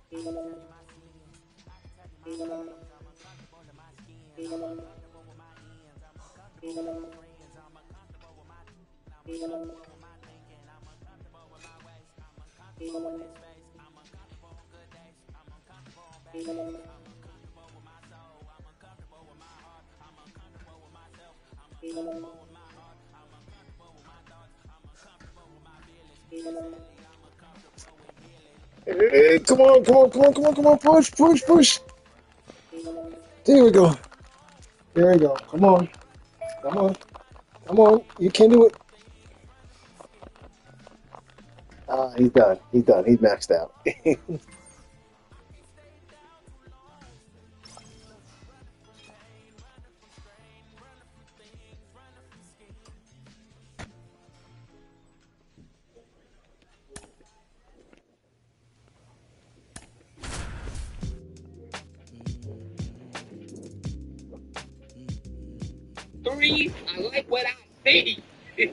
Hey, come on, come on, come on, come on, come on, push, push, push. There we go. There we go. Come on. Come on. Come on. You can do it. He's done. He's done. He's maxed out. 3, I like what I see.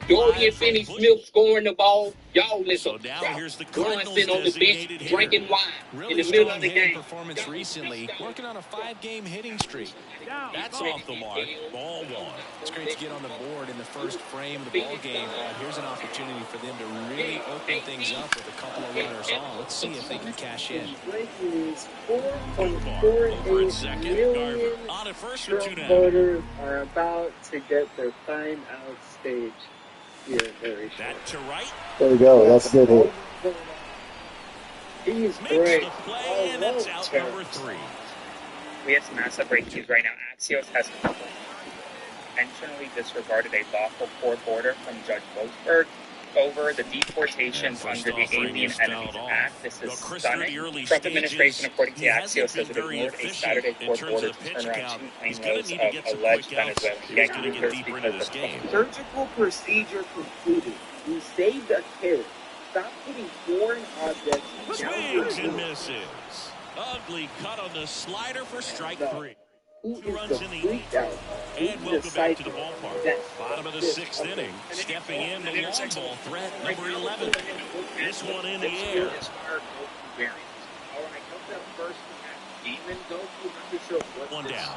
Dorian Finney-Smith scoring the ball. Y'all listen. So now here's the Cardinals sitting on the bench drinking wine in the middle of the game. Performance recently, working on a 5-game hitting streak. That's off the mark. Ball 1. It's great to get on the board in the first frame of the ball game. Here's an opportunity for them to really open things up with a couple of runners on. Let's see if they can cash in. Is 4.48 million voters are about to get their fine out stage here very short. That to right. There we go. That's good hit. He's Makes great. the play, and that's out number 3. We have some massive breaking news right now. Axios has intentionally disregarded a lawful court order from Judge Boasberg over the deportations under the Alien Enemies Act. This is stunning. Trump administration, according to Axios, says it ignored a Saturday court order to turn around 2 claims of alleged Venezuelan gang leaders because of surgical procedure concluded. You saved a kid. Stop putting foreign objects Swings and misses. Ugly cut on the slider for strike 3. Who 2 is runs the in the freak 8th. out? And welcome back to the ballpark. Bottom of the 6th inning. Stepping in the long ball threat, number 11. This one in the air. One down.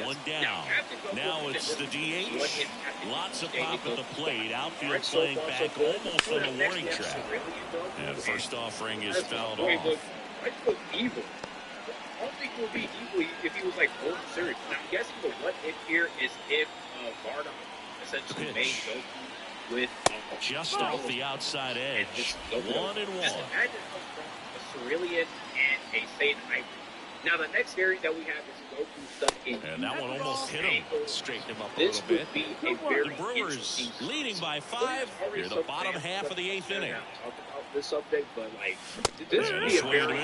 One down. Now it's the DH. Lots of pop at the plate. Outfield playing back almost on a warning track. And first offering is fouled off. I don't think it would be evil if he was like World Series. Now, I'm guessing the what if here is if Varda essentially made Goku with just off the outside edge. 1-1. Just imagine how from a Cerulean and a Satan hybrid. Now, the next variant that we have is Goku stuck in. And that one almost hit him. Straightened him up a This little would bit. be a very The Brewers leading by 5 near the bottom half of the 8th inning. Talk about this subject, but like this would be a very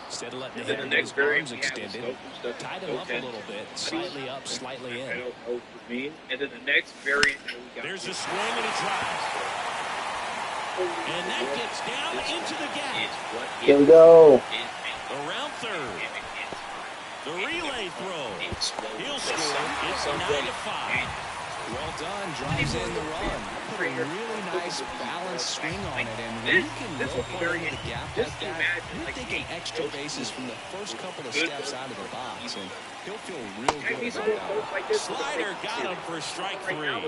instead of letting the next variant extended, tied him up a little bit, slightly up, slightly I in. don't know what it means. And then the next variant that we got. There's a swing and a drive. And that gets down into the gap. Here we go. Around third. The relay throw. He'll score. It's 9-5. Well done. Drives in the run. Put a really nice balanced swing on it. And when you can look into the gap like that, you're taking extra bases from the first couple of steps out of the box. And he'll feel real good about that. Slider got him for strike 3. Man,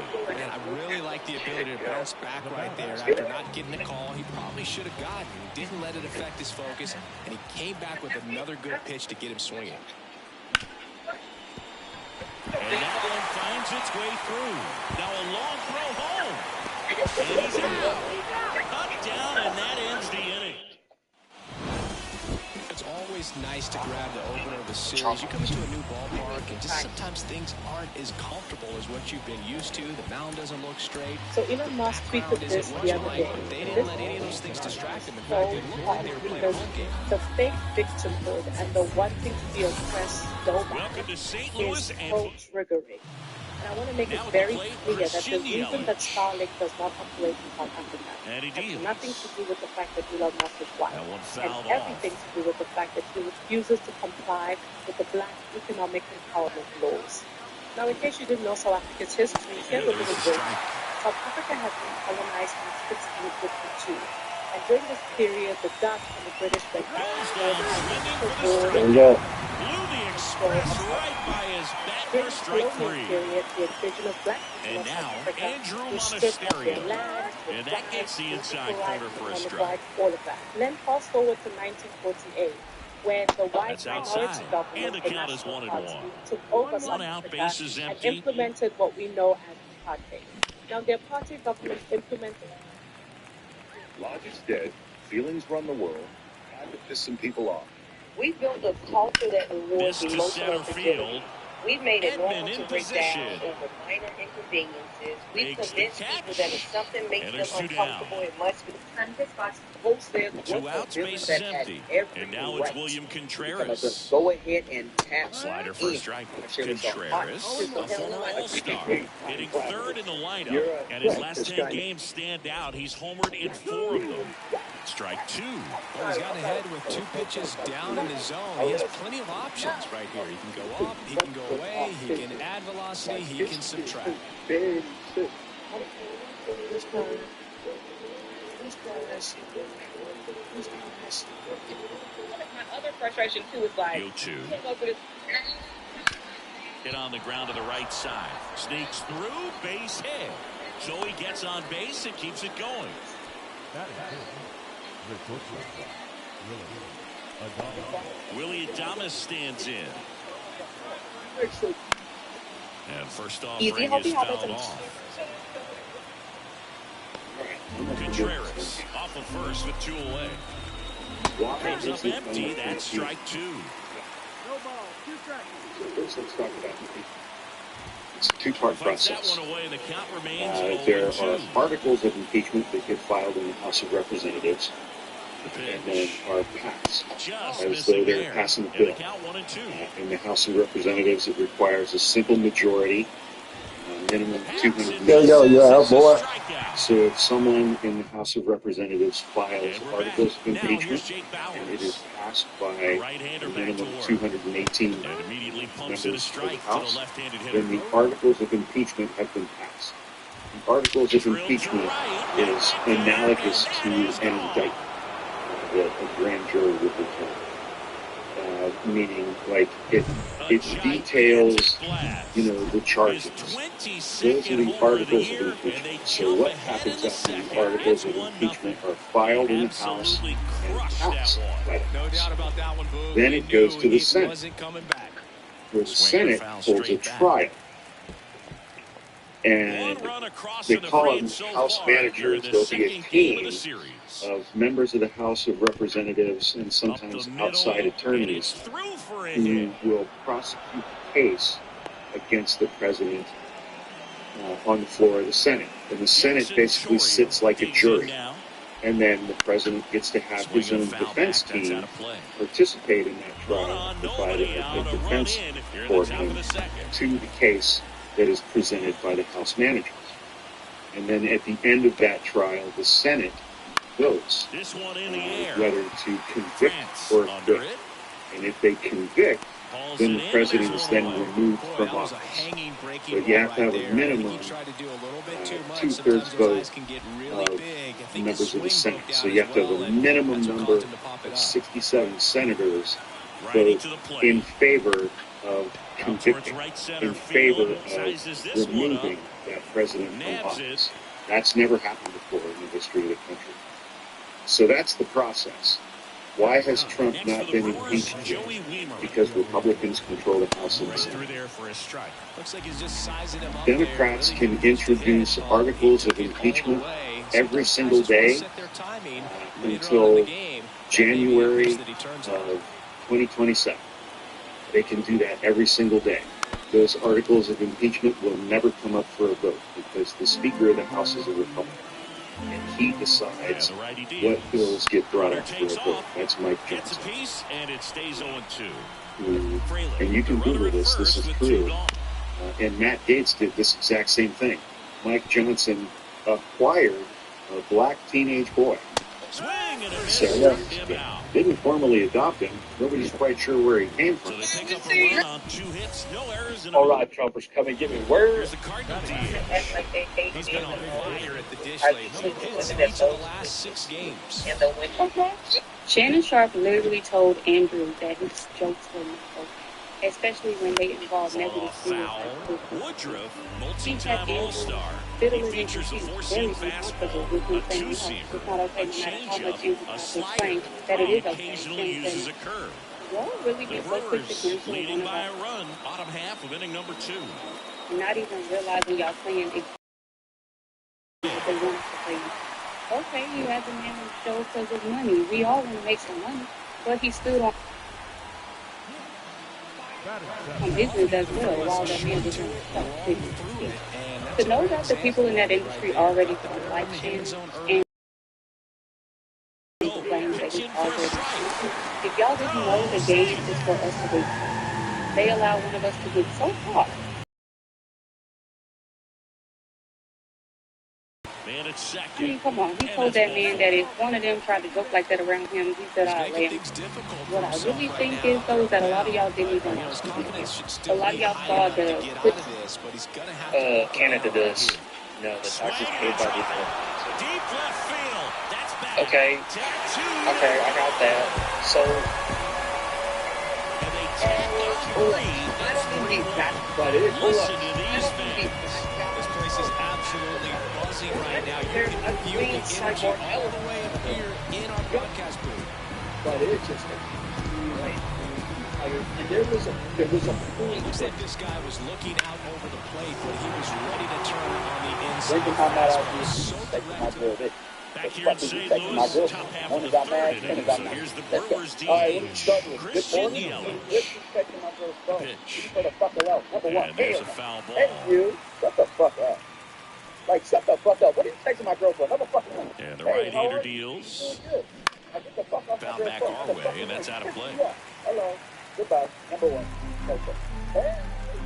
I really like the ability to bounce back right there after not getting the call he probably should have gotten. He didn't let it affect his focus, and he came back with another good pitch to get him swinging. And that one finds its way through. Now a long throw home. And he's out. Cut down, and that ends the inning. It's always nice to grab the opener of a series. You come into a new ballpark, and just sometimes things aren't as comfortable as what you've been used to. The mound doesn't look straight. So Elon Musk tweeted this the other day. They didn't let any of those things distract them. In fact, they looked like they were playing a run game. The fake victimhood and the wanting to be oppressed so Welcome bad to St. is Louis so and triggering. And I want to make it very clear that the reason that Starlink does not operate in South Africa has nothing to do with the fact that Elon Musk is white, and everything to do with the fact that he refuses to comply with the Black Economic Empowerment laws. Now, in case you didn't know South Africa's history, here's a little bit. South Africa had been colonized in 1652, and during this period, the Dutch and the British went back and forth. There you go. Blew the express right by his bat During for the strike colonial 3. period, the indigenous black people And of now, South Africa Andrew were stripped of their Monasterio. lands, their And that flags, gets the inside political corner rights, for a economic strike. rights, all of that. And then fast forward to 1948, when the white That's minority outside. government, And the the count is National 1-1. Party, took over South One out, Africa bases and empty. implemented what we know as apartheid. Now, the apartheid government implemented. Logic's dead. Feelings run the world. Time to piss some people off. We built a culture that rewards Missed to emotional center fragility. field. We've made it Edmund normal in to break position. down over minor inconveniences. We've Makes the convinced catch. people that if something makes And them there's two uncomfortable, down. it must be. Two outs, bases empty. And now it's William Contreras. Go ahead and tap. Slider for a strike. Contreras, a former All-Star, hitting third in the lineup. And his last 10 games stand out. He's homered in 4 of them. Strike 2. Well, he's gotten ahead with 2 pitches down in the zone. He has plenty of options right here. He can go up, he can go away, he can add velocity, he can subtract. My other frustration too is like, 0-2. Hit on the ground to the right side. Sneaks through, base hit. So he gets on base and keeps it going. Willie Adames stands in. And first off, Easy, ring hope is you have it. fouled off. Contreras off of first with 2 away. Comes up empty. That's strike 2. First, let's talk about it's a two-part Fights that process. one away, and the count remains There 0-2. are articles of impeachment that get filed in the House of Representatives, and then are passed Just as though missing they're there. passing a And the bill. count 1-2. In the House of Representatives, it requires a simple majority, minimum 200. There you go. Yeah, boy. So if someone in the House of Representatives files And we're articles back. of Now here's impeachment, Jake and it Bowers. is passed by Right-hander a back to minimum work. of 218 And immediately pumps members it a of the strike to the House, left-handed hitter. then the articles of impeachment have been passed. The articles of Drilled to impeachment right. is analogous to an indictment that a grand jury would return. Meaning, like, it details, the charges. Those are the articles of impeachment. So what happens after the articles of impeachment are filed in the House and passed by the No doubt House? about that one, Boog. Then He it goes knew to the he Senate, wasn't coming back. where the Senate holds a trial. And they call them House managers. There'll be a team of members of the House of Representatives and sometimes outside attorneys who will prosecute the case against the president on the floor of the Senate. And the Senate basically sits like a jury. And then the president gets to have his own defense team participate in that trial, provided a defense for him to the case that is presented by the House managers. And then at the end of that trial, the Senate votes whether to convict or acquit. And if they convict, then the president is then removed from office. So you have to have a minimum two-thirds vote of members of the Senate. So you have to have a minimum number of 67 senators vote in favor of convicting, in favor of removing that president from office. That's never happened before in the history of the country. So that's the process. Why has Trump not been impeached yet? Because Republicans control the House and the Senate. Democrats can introduce articles of impeachment every single day until January of 2027. They can do that every single day. Those articles of impeachment will never come up for a vote because the Speaker of the House is a Republican. And he decides what bills get brought up for a vote. That's Mike Johnson. And you can Google this. This is true. And Matt Gaetz did this exact same thing. Mike Johnson acquired a black teenage boy So, didn't formally adopt him. Nobody's quite sure where he came from. So they pick up a run on 2 hits, no errors, and All right, Trumpers, come and get me. Where? here's the Cardinal DH. He's been on fire at the dish I've lately. seen Hits women in that each of the both last 6 games. in the winter. Shannon Sharp literally told Andrew that his jokes were not okay, especially when they involve negative Foul. Woodruff, multi-time All-Star. He features a four-seam fastball, a two-seamer, a changeup, a slider, that it he is okay. occasionally uses a curve. Well, really The be so quick to Brewers cancel leading one of by a our, run, bottom half of inning number 2. not even realizing y'all playing exactly what they want us to play. Okay, you had the man on the show because of money. We all want to make some money, but he stood on business as well while that man was in the stuff. To know that the people in that industry already don't like Shannon and the blame that he's already. If y'all didn't know, the game is for us to win. They allow one of us to get so far. Man at I second. mean, come on. He told that man that if one of them tried to joke like that around him, he said, I'll lay him. What I really think is, though, that a lot of y'all didn't even watch the game. A lot of y'all saw the clips. Canada does. No, the taxes paid by the Deep left field. That's back. Okay. Okay, I got that. So, And they tack on 3. That's 3. but it, Listen to these fans. This place is absolutely buzzing right now. You can feel the energy all the way up here in our broadcast booth. but it just, and there was a It looks like this guy was looking out over the plate, but he was ready to turn on the inside. When you come out of Fastball so direct. my Back here in St. Louis, top half of the third inning. So here's the Brewers DH, Christian Yelich. Pitch. And there's a foul ball. You, shut the fuck up. Like, shut the fuck up. What are you texting my girlfriend? Another fucking one. And the right-hander deals. Get the fuck off my Foul girl's back phone. our way, and that's out of play. Yeah. Hello. Goodbye. Number 1. Okay. Hey,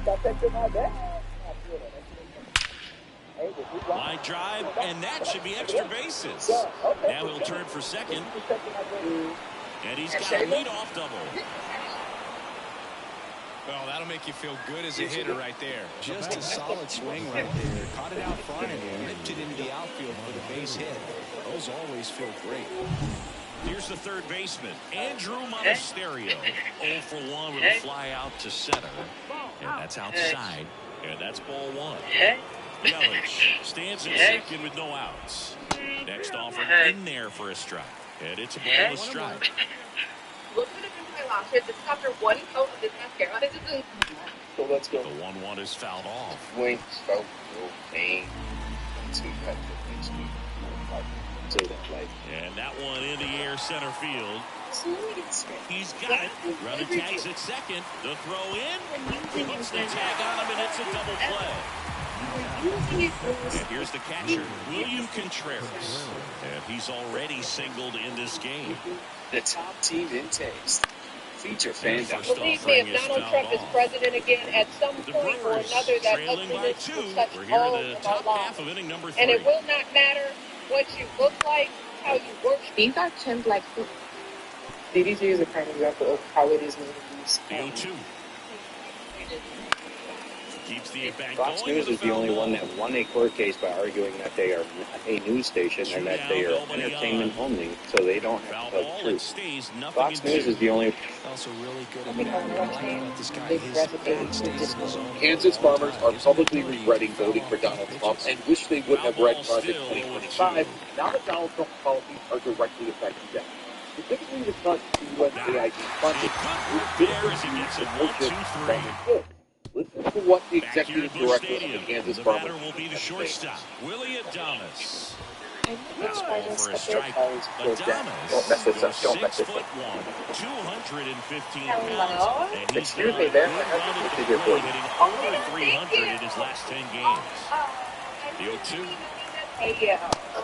stop texting my dad. Line drive, and that should be extra bases. Now he'll turn for second, and he's got a leadoff double. Well, that'll make you feel good as a hitter right there. Just a solid swing right there. Caught it out front and ripped it into the outfield for the base hit. Those always feel great. Here's the third baseman, Andrew Monasterio. 0 for 1 with a fly out to center, and that's outside, and that's ball 1. Yelich stands at second with no outs. Next offer in there for a strike, and it's a ball a strike. Look at it in my last year. This is after one coat of this mascara. This is So let's go. The 1-1 is fouled off. Wing, stroke, pain. And that one in the air center field. He's got it. Runner tags at second. The throw in. Puts the tag on him, and it's a double play. And here's the catcher, William Contreras. And he's already singled in this game. The top team in taste. Feature fan. believe me, if Donald Trump is president again, at some point or another, that ugliness will touch all of our lives. And it will not matter what you look like, how you work. These are chimps like food. DDG is a prime example of how it is movies. The 0-2. Keeps the back Fox going. News is the only one that won a court case by arguing that they are not a news station and that they are entertainment only, so they don't have to tell the truth. Fox News is the only. Also really good at that. This guy, his back stays in his own. Kansas farmers are publicly regretting voting for Donald Trump and wish they would have read Project 2025 now that Donald Trump's policies are directly affecting them. Specifically, the cuts to USAID funding Listen to what the executive director of the Kansas farmers will be the shortstop, Willie Adames. That's Ball for a strike. Adames, Don't mess this up. Don't mess this 6'1", up. 215 Hello? pounds. And he's Excuse me, there. hitting over 300 in his last 10 games. The 0-2. Hey,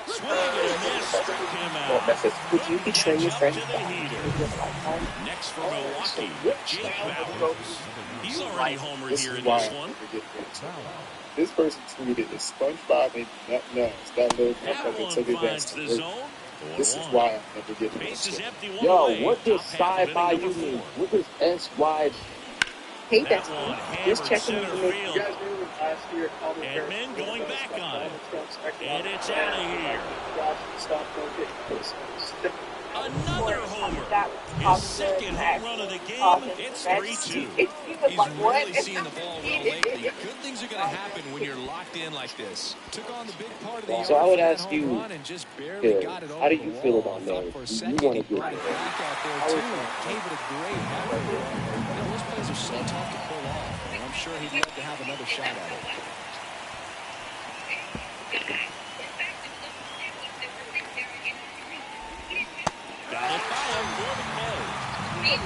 Swing and a miss. Struck him out. Don't mess this. Would you betray your friend? To the heater. Next for Milwaukee, Jake Bowers. He's already homered here in this one. This person tweeted the SpongeBob and that little That one finds the zone. This is why I never get Bases empty one Yo, away. what does Top half of sci-fi inning you number mean? 4. What does S-Y? Hate That that one team. Just hammered checking center with me. field. You guys remember last year, Calvin Harris Edman was going the back best on it. expected And on it's the out of ground. here. Stop focus. Another homer. That His second home run of the game. It's 3-2. He's He's really seeing the ball well lately. Good things are going to happen when you're locked in like this. Took on the big part of the yard So I would for that ask home you, run and just barely got it over how do the you feel wall. about Thought that? for a Do you second want he to get brought it back out there too. Gave it a great effort. You know, those plays are so tough to pull off, and I'm sure he'd love to have another shot at it. That'll follow for the play.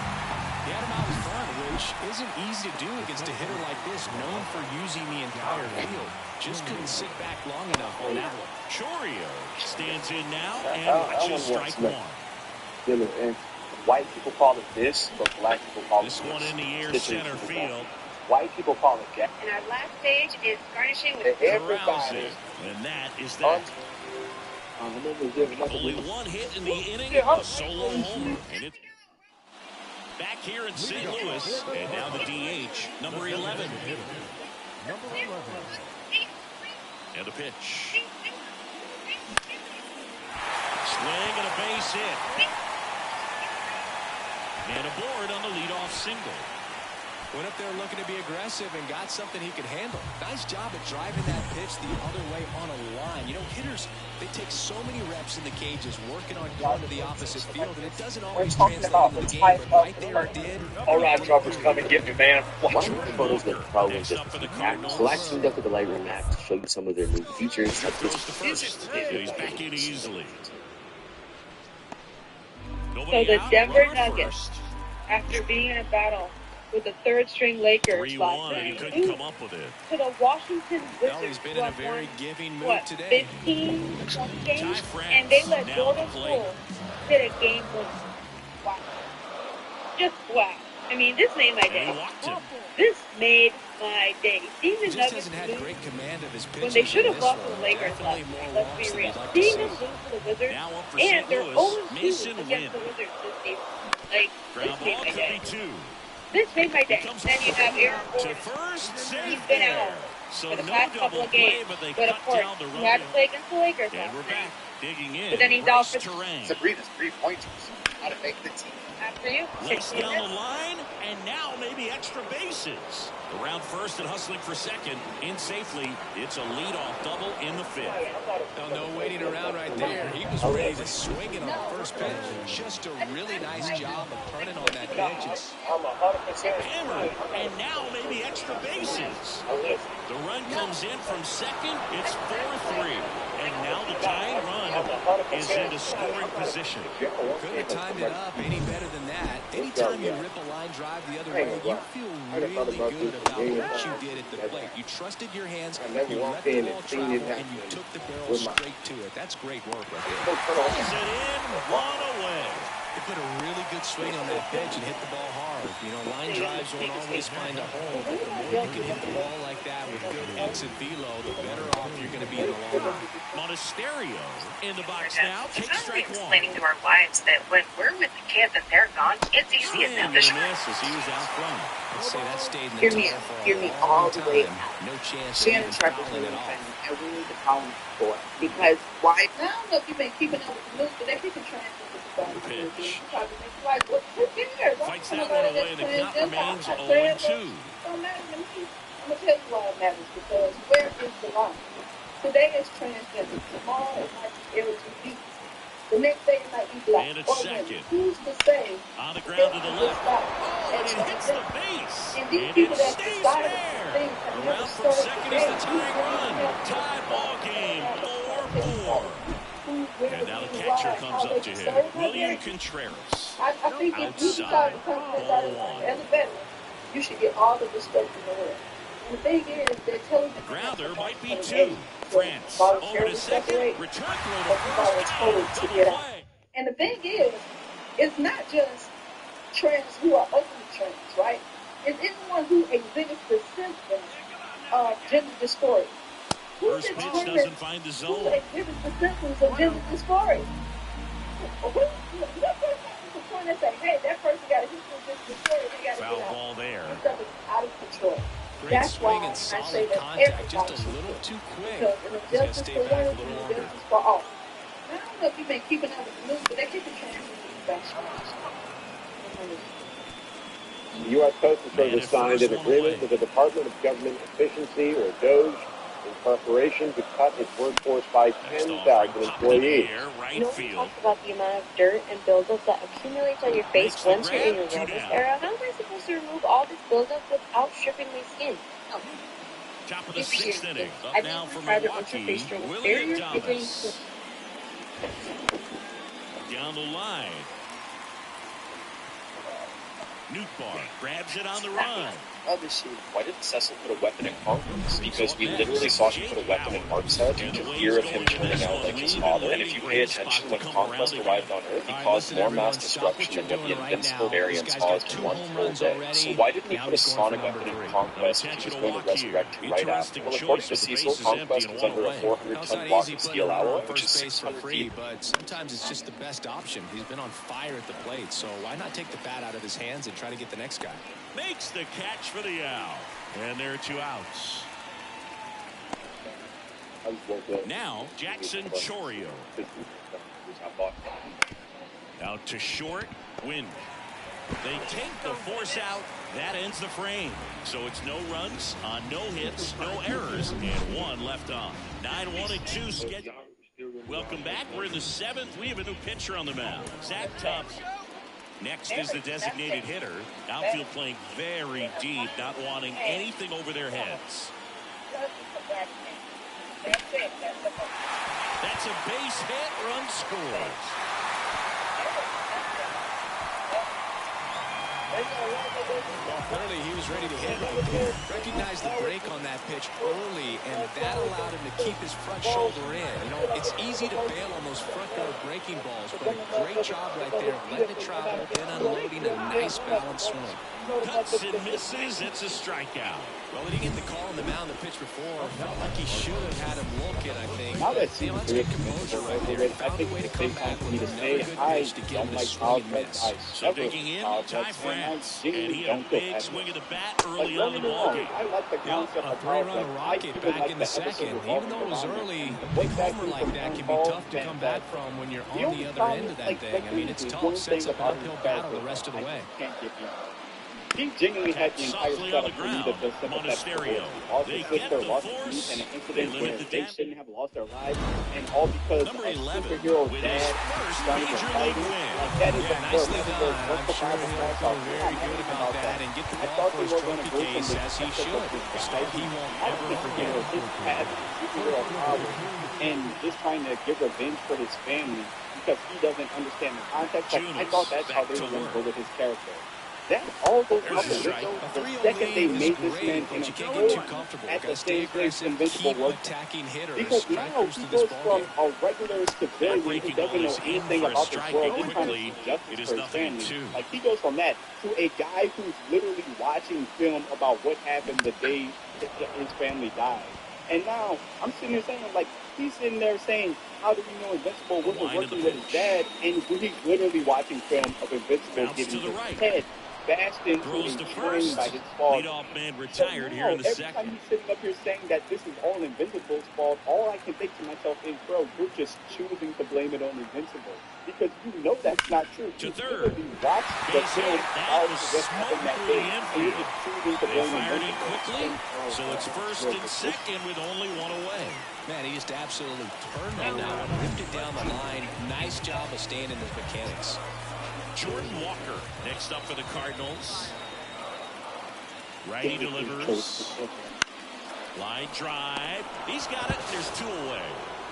He had him out in front, which isn't easy to do against a hitter like this, known for using the entire field. Just couldn't sit back long enough on that one. Chorio stands in now and I watches want strike one. one. And white people call it this, but black people call This it one this. in the air, This center is- field. White people call it jack. And our last stage is garnishing with Corrals Everybody. it. And that is that. Only one hit in the inning, a solo homer. And it's back here in St. Louis. And now the DH, number 11. And the pitch. Swing and a base hit. And aboard on the leadoff single. Went up there looking to be aggressive and got something he could handle. Nice job at driving that pitch the other way on a line. You know, hitters, they take so many reps in the cages working on going to the opposite field, and it doesn't always translate into the game, but right there it did. All right, droppers, come and get me, man. Why don't the photos that probably Next just up for the act? Cardinals. So I teamed up with the Lightroom app to show you some of their new features. Like Throws this. to first. And he's back in easily. So Nobody the out, Denver runner at Nuggets, first. after being in a battle with the third-string Lakers 3-1, last and he night, couldn't come up with it. to the Washington Well, Wizards, he's been who in a have very won, giving mood what, today. 15, 20 games? Ty France And they let now Jordan at the plate. Poole hit a game winner. Wow. Just wow. I mean, this made my And day. he walked him. This made my day. Seeing He the just Nuggets hasn't had lose great command of his pitches. when they should in have this lost to one. the Lakers Definitely last more night, let's walks be than real. you'd like to Seeing see. them lose to the Wizards, Now up for and St. they're Louis. 0-2 Mason against Wynn. the Wizards this season. Like, Ground this ball made my could day. be two. This made my day. Comes Then you have Aaron to Gordon. first, He's safe been there. out So for the no past couple double of play, games. but they But cut of course, down the he had to run. play against the Lakers And we're last back. night. Digging in. But then he's Bryce off for Terang. Sabrina's 3 pointers. How to make the team. after you. Lays down the line, and now maybe extra bases. Around first and hustling for second. In safely, it's a leadoff double in the fifth. Oh, no waiting around right there. He was ready to swing it on the first pitch. Just a really nice job of turning on that pitch. It's I'm 100% Hammered, and now maybe extra bases. The run comes in from second. It's 4-3. And now the tying run is into scoring position. couldn't have timed it up any better than that. Anytime you rip a line drive the other way, you feel really good about what you did at the plate. You trusted your hands, you let the ball travel, and you took the barrel straight to it. That's great work right there. Pulls it in, one away. They put a really good swing on that pitch and hit the ball hard. You know, line drives won't always find a hole, but the more you can hit the ball like that with good exit velo, the better off you're going to be in the long run. Monasterio in the box now. Take Sometimes strike one. explaining to our wives that when we're with the kids and they're gone, it's easy Swing enough and to a miss as he was out front. I'd say that stayed in the Hear me tire out. for Hear a me long all the way time. out. No chance of Shannon even Sharp is fouling really at all. funny, and we need to call him for it. Because why? I don't know if you've been keeping up with the news, but they're keeping transfer to the phone. Pitch. Like, what? Who cares? Fights that one away, and the count remains 0-2. Don't matter to me. I'm gonna tell you why it matters, because where is the line? Today is transgender. Tomorrow it might be LGBT. The next day it might be black. And it's or second. women. Who's to say? On the ground to the left. Oh, And it hits the base. and these And people it that stays decided there. things have never Around from started second is the today. tying run. Tied ball game, 4-4. And now the catcher comes up to him. William Contreras. I think if you decide to come to this as a veteran, you should get all the respect in the world. And the thing is, they're telling you Grounder might be two. France over to second. Return throw to first. Double play. And the thing is, it's not just trans who are openly trans, right? It's anyone who exhibits the symptoms of gender dysphoria. Who First pitch determines doesn't find the who zone. exhibits the symptoms of gender dysphoria? that's swing why and I solid say that contact, just a everybody should little quit. too quick. Because an He's got to injustice stay for back one a is little an longer. injustice for all. Now, I don't know if you've been keeping up with the news, but they're kicking Trump back. The U.S. Postal Service signed an agreement with the Department of Government Efficiency, or DOGE, in preparation to cut its workforce by 10,000 employees. No one talks about the amount of dirt and buildup that accumulates on your face once you're in your wellness era. How am I supposed to remove all this buildup without stripping my skin? No. Top of the sixth inning. Up I've now never from tried to Milwaukee, interface with William barrier Thomas. Down the line. Nootbaar grabs it on the run. Obviously, why didn't Cecil put a weapon in Congress? Because we literally saw him put a weapon in Mark's head to fear of him turning out like his father. And if you pay attention, when Conquest arrived on Earth, he caused more mass destruction than what the Invincible variants caused in one full day. So why didn't he put a sonic weapon in Conquest if he was going to resurrect you right after? Well, according to Cecil, Conquest was under a 400-ton block of steel alloy, which is 600 feet. But sometimes it's just the best option. He's been on fire at the plate, so why not take the bat out of his hands and try to get the next guy? Makes the catch for the out. And there are 2 outs. Now, Jackson Chourio. Out to short. Win. They take the force out. That ends the frame. So it's no runs on no hits, no errors, and 1 left on. 9-1 and 2 scheduled. Welcome back. We're in the 7th. We have a new pitcher on the mound. Zach Thompson. Next is the designated hitter. Outfield playing very deep, not wanting anything over their heads. That's a base hit. Run scores. Well, clearly he was ready to hit right there. Recognized the break on that pitch early, and that allowed him to keep his front shoulder in. You know, it's easy to bail on those front yard breaking balls, but a great job right there, letting it travel, then unloading a nice balanced swing. Cuts and misses. It's a strikeout. Well, he didn't get the call on the mound the pitch before. Felt like he should have had him look it, I think. Now that seems that's good composure right there. Found a way to come back with another good pitch to get him to swing and miss. So digging in, Ty France. And he had a big swing of the bat early on in the ballgame. A three-run rocket back in the second. Even though it was early, a big homer like that can be tough to come back from when you're on the other end of that thing. I mean, it's tough. Sets up an uphill battle the rest of the way. He genuinely had the entire setup for me to just Monasterio. They get the force. And an incident where they shouldn't have lost their lives, and all because of superhero dad starting to fight. That is the first. Nicely done. I'm sure he'll feel very good about that and get the ball for his trophy case as he should. A start he won't ever forget. His past superhero power and just trying to get revenge for his family because he doesn't understand the context. Like, I thought that's how they were going to go with his character. That all goes up the second they made this man in a good at the same place Invincible was. Because now he goes from a regular civilian who doesn't know anything about the world, he's trying to do justice for his family. Like, he goes from that to a guy who's literally watching film about what happened the day his family died. And now I'm sitting there saying, like, he's sitting there saying, how do we know Invincible wasn't working with his dad? And he's literally watching film of Invincible getting his head bashed into a train by his father. Leadoff man retired here in the second. Every time he's sitting up here saying that this is all Invincible's fault, all I can think to myself is, bro, you're just choosing to blame it on Invincible. Because you know that's not true. To third. Watch the film all of what happened that day, and you're just choosing to blame Invincible. Quickly, so it's first and second with only 1 away. Man, he just absolutely turned on that one, ripped it down the line. Nice job of staying in his mechanics. Jordan Walker next up for the Cardinals. Righty delivers. Line drive. He's got it. There's 2 away.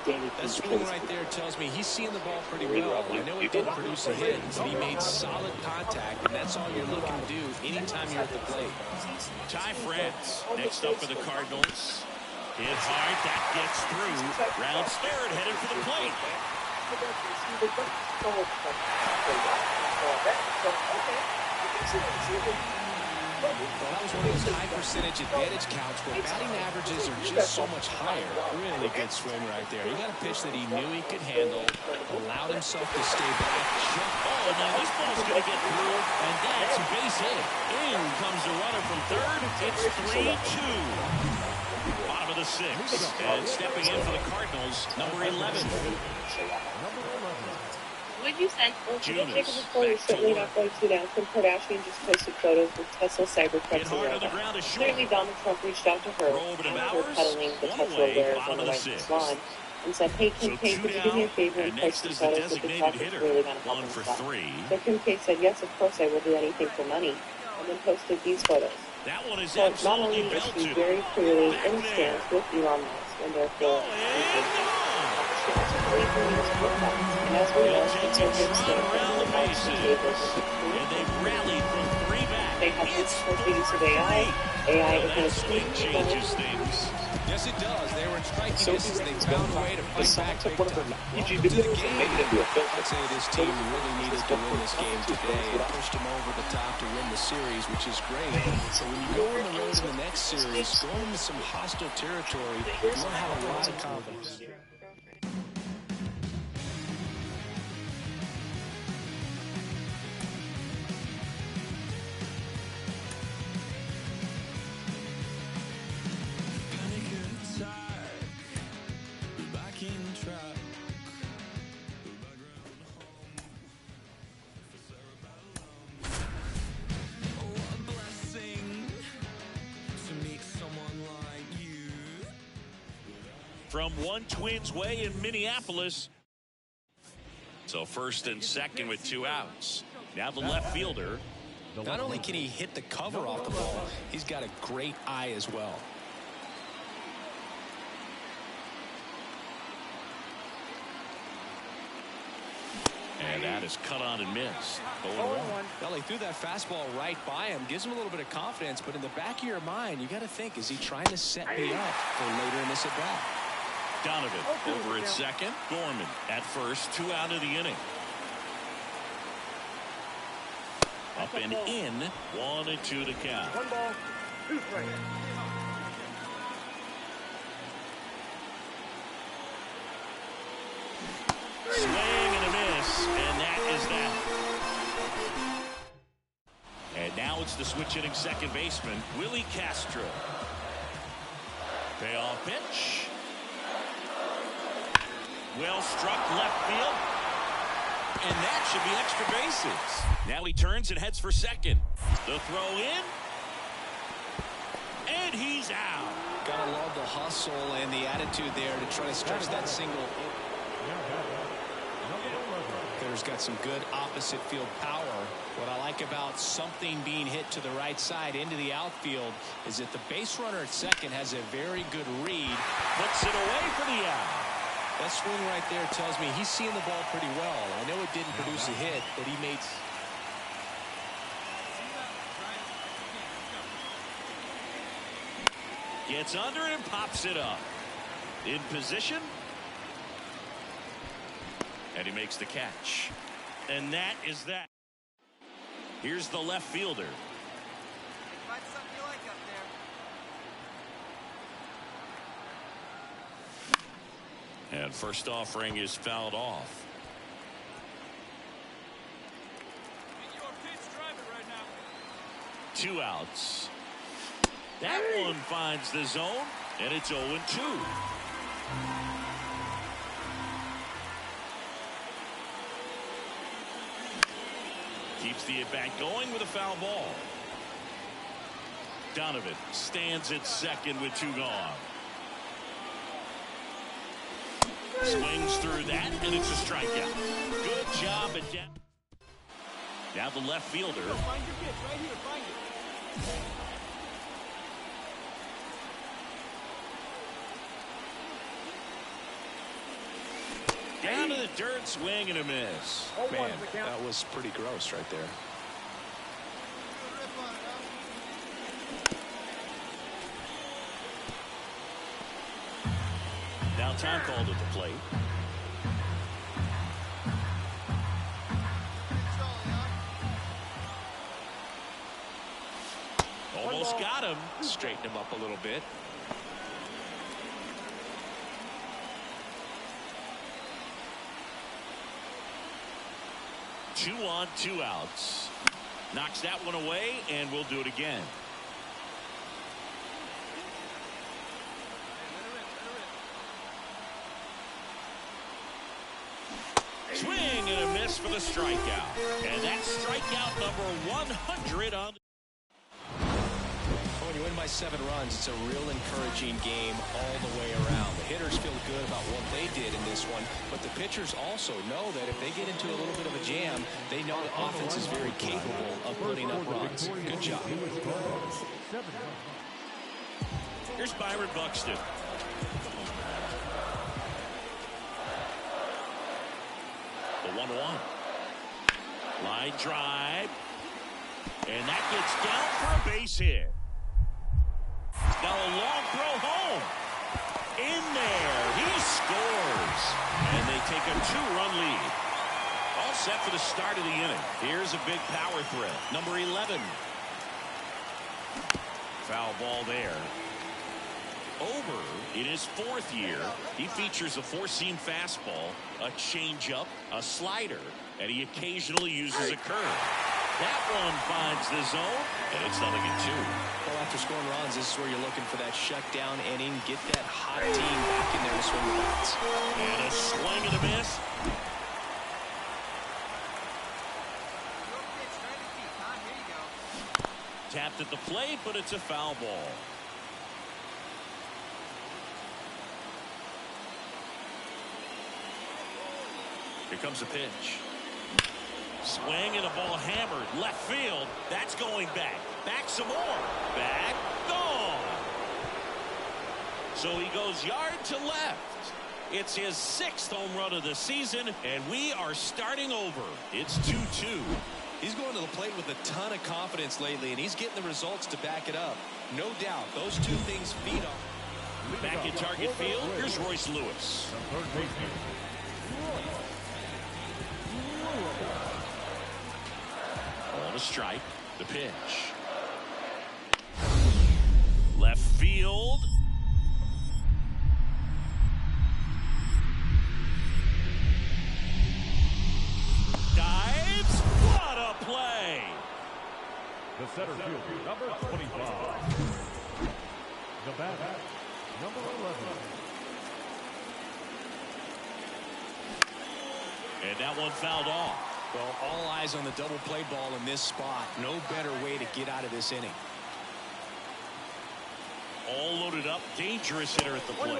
That swing right there tells me he's seeing the ball pretty well. I know he didn't produce a hit, but he made solid contact, and that's all you're looking to do anytime you're at the plate. Ty France next up for the Cardinals. Hit hard. That gets through. Rounds third, headed for the plate. Well, that was one of those high percentage advantage counts where batting averages are just so much higher. Really good swing right there. He got a pitch that he knew he could handle, allowed himself to stay back. Oh, now this ball's going to get through, and that's a base hit. In comes the runner from third. It's 3-2. Bottom of the sixth. And stepping in for the Cardinals, number 11. What you send? Well, if you don't take it before, you're certainly not going to now. Kim Kardashian just posted photos with Tesla Cybertrucks in Russia. Clearly, Donald Trump reached out to her after peddling the Tesla wares on the White House lawn and said, "Hey, Kim K, could you do me a favor and post some photos with the truck? It's really going to help us out." So Kim K said, "Yes, of course, I will do anything for money," and then posted these photos. So not only is she very clearly in a stance with Elon Musk and therefore she also believes in municipal funds. And as we know, conservative standpoint the House and tables they have this support the use of AI. AI is going to changes things. Yes, it does. They were in striking distance. They found a way to fight back big time. PG videos and make it into a film. I'd say this team really needed to win this game today and pushed them over the top to win the series, which is great. So when you go on the road in the next series, going into some hostile territory, you want to have a lot of confidence. From one Twins way in Minneapolis. So first and second with 2 outs. Now the left fielder. Not only can he hit the cover off the ball, he's got a great eye as well. And that is cut on and missed. 0-1. Well, he threw that fastball right by him. Gives him a little bit of confidence, but in the back of your mind, you got to think, is he trying to set me up for later in this at-bat? Donovan over at second. Gorman at first. 2 out of the inning. Up and in. 1-2 to count. 1 ball, 2 strikes. Swing and a miss, and that is that. And now it's the switch hitting second baseman, Willie Castro. Payoff pitch. Well struck left field. And that should be extra bases. Now he turns and heads for second. The throw in. And he's out. Gotta love the hustle and the attitude there to try to stretch that single. Hitter's got some good opposite field power. What I like about something being hit to the right side into the outfield is that the base runner at second has a very good read. Puts it away for the out. That swing right there tells me he's seeing the ball pretty well. I know it didn't produce a hit, but he made... Gets under it and pops it up. In position. And he makes the catch. And that is that. Here's the left fielder. Find something you like up there. And first offering is fouled off. Your pitch, drive it right now. 2 outs. That one finds the zone, and it's 0-2. Keeps the at-bat going with a foul ball. Donovan stands at second with 2 gone. Swings through that, and it's a strikeout. Good job at that. Now the left fielder. Find your pitch right here. Find it. Down to the dirt, swing and a miss. Man, that was pretty gross right there. Now time called at the plate. almost got him. Straighten him up a little bit. Two on, 2 outs. Knocks that one away, and we'll do it again. Swing and a miss for the strikeout. And that's strikeout number 100 on. When you win by 7 runs, it's a real encouraging game all the way around. The hitters feel good about what they did in this one, but the pitchers also know that if they get into a little bit of a jam, they know the offense is very capable of putting up runs. Good job. Here's Byron Buxton. The 1-1. Line drive. And that gets down for a base hit. Now a long throw home. In there. He scores. And they take a 2-run lead. All set for the start of the inning. Here's a big power threat. Number 11. Foul ball there. Over in his 4th year, he features a 4-seam fastball, a changeup, a slider, and he occasionally uses a curve. That one finds the zone, and it's 0-2. Well, after scoring runs, this is where you're looking for that shutdown inning. Get that hot team back in there to swing the bats. And a swing and a miss. Tapped at the plate, but it's a foul ball. Here comes a pitch. Swing and a ball hammered. Left field. That's going back. Back some more. Back. Gone. So he goes yard to left. It's his 6th home run of the season, and we are starting over. It's 2-2. He's going to the plate with a ton of confidence lately, and he's getting the results to back it up. No doubt, those two things feed off. Back in target field, here's Royce Lewis. On a strike, the pitch. Left field. Dives. What a play. The center fielder, number 25. The batter, number 11. And that one fouled off. Well, all eyes on the double play ball in this spot. No better way to get out of this inning. All loaded up. Dangerous hitter at the plate.